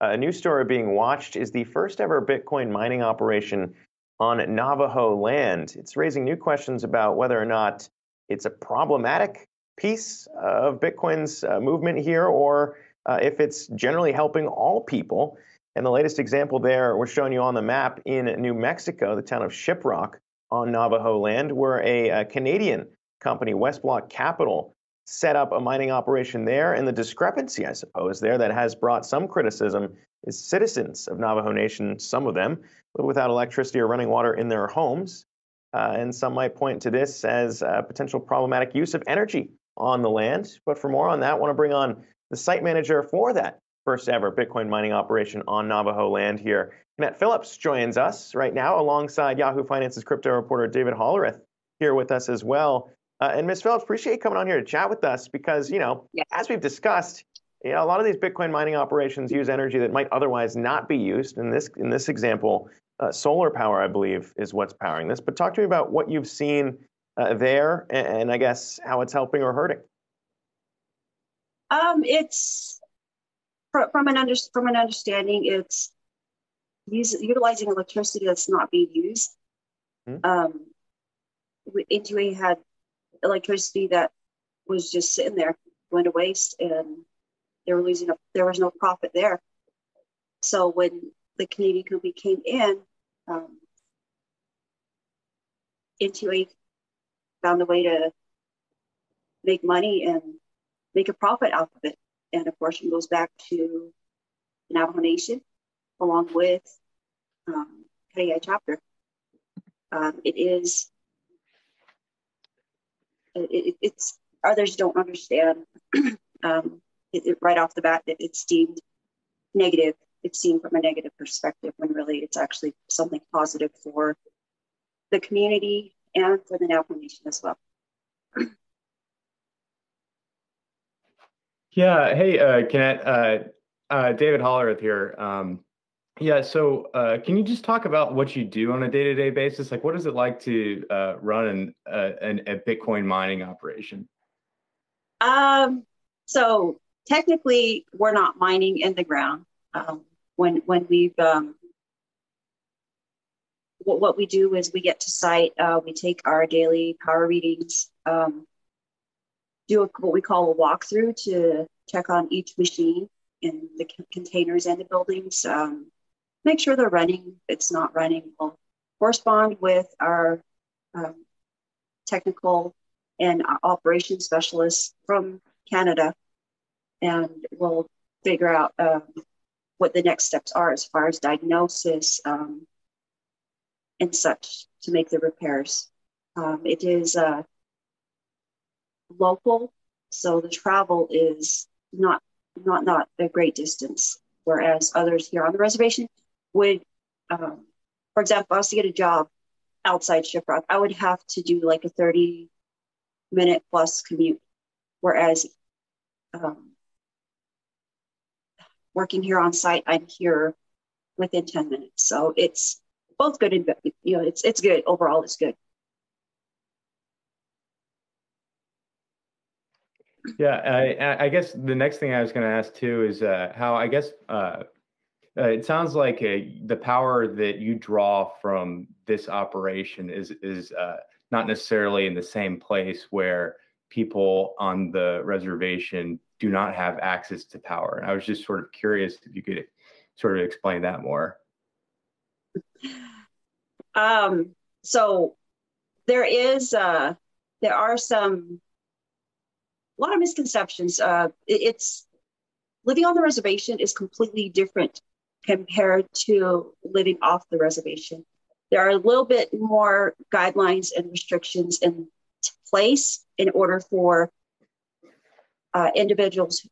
A news story being watched is the first ever Bitcoin mining operation on Navajo land. It's raising new questions about whether or not it's a problematic piece of Bitcoin's movement here, or if it's generally helping all people. And the latest example there, we're showing you on the map in New Mexico, the town of Shiprock on Navajo land, where a Canadian company, Westblock Capital, set up a mining operation there. And the discrepancy, I suppose, there that has brought some criticism is citizens of Navajo Nation, some of them, live without electricity or running water in their homes. And some might point to this as a potential problematic use of energy on the land. But for more on that, I want to bring on the site manager for that first ever Bitcoin mining operation on Navajo land here. Kennette Phillips joins us right now alongside Yahoo Finance's crypto reporter David Hollerith here with us as well. And Ms. Phillips, appreciate you coming on here to chat with us because, as we've discussed, a lot of these Bitcoin mining operations use energy that might otherwise not be used. In this example, solar power, I believe, is what's powering this. But talk to me about what you've seen there and I guess how it's helping or hurting. It's from an understanding, it's utilizing electricity that's not being used. Intuit had electricity that was just sitting there, going to waste, and there was no profit there. So when the Canadian company came in, Intuit found a way to make money and make a profit out of it. And a portion goes back to the Navajo Nation, along with Kennette chapter. It's others don't understand. Right off the bat, it's deemed negative. It's seen from a negative perspective when really it's actually something positive for the community and for the Navajo Nation as well. Yeah. Hey, Kennette, David Hollerith here. So can you just talk about what you do on a day-to-day basis? Like, what is it like to run a Bitcoin mining operation? So technically, we're not mining in the ground. When we've what we do is we get to site, we take our daily power readings, do what we call a walkthrough to check on each machine in the containers and the buildings, make sure they're running. If it's not running, we'll correspond with our technical and operations specialists from Canada, and we'll figure out what the next steps are as far as diagnosis and such to make the repairs. It is local, so the travel is not a great distance, whereas others here on the reservation would, for example, if I was to get a job outside Shiprock, I would have to do like a 30-minute plus commute, whereas working here on site, I'm here within 10 minutes. So it's both good and it's good. Overall, it's good. Yeah, I guess the next thing I was going to ask too is how I guess it sounds like the power that you draw from this operation is not necessarily in the same place where people on the reservation do not have access to power. And I was just sort of curious if you could sort of explain that more. So there are a lot of misconceptions. It's living on the reservation is completely different compared to living off the reservation. There are a little bit more guidelines and restrictions in place in order for individuals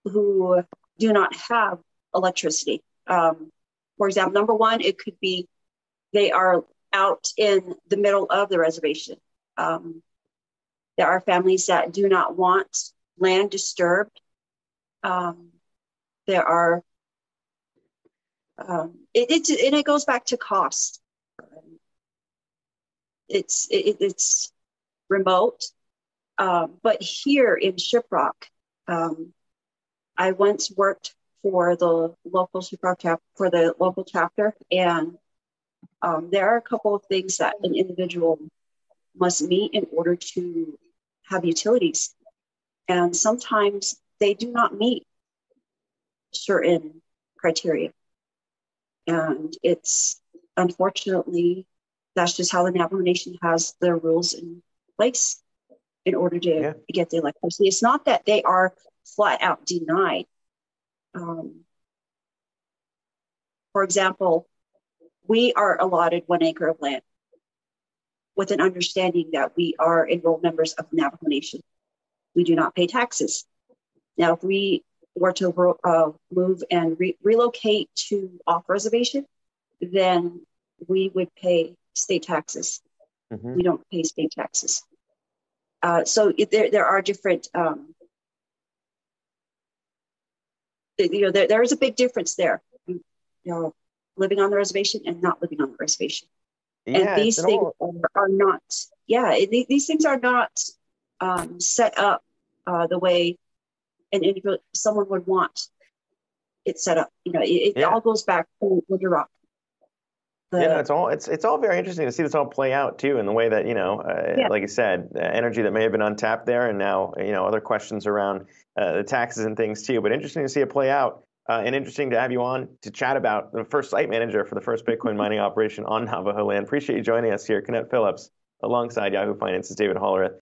who do not have electricity. For example, number one, it could be they are out in the middle of the reservation. There are families that do not want land disturbed. There are, and it goes back to cost. It's remote, but here in Shiprock, I once worked for the local chapter, and there are a couple of things that an individual must meet in order to have utilities, and sometimes they do not meet certain criteria, and it's unfortunately that's just how the Navajo Nation has their rules in place in order to get the electricity. It's not that they are flat out denied. For example, we are allotted 1 acre of land with an understanding that we are enrolled members of the Navajo Nation. We do not pay taxes. Now, if we were to move and relocate to off reservation, then we would pay state taxes. Mm-hmm. We don't pay state taxes. So there are different, there is a big difference there, living on the reservation and not living on the reservation. Yeah, and these things are not, these things are not set up the way someone would want it set up. It all goes back to Winter Rock. It's all very interesting to see this all play out too, in the way that like you said, energy that may have been untapped there, and now other questions around the taxes and things too. But interesting to see it play out, and interesting to have you on to chat about the first site manager for the first Bitcoin mining operation on Navajo land. Appreciate you joining us here, Kennette Phillips, alongside Yahoo Finance's David Hollerith.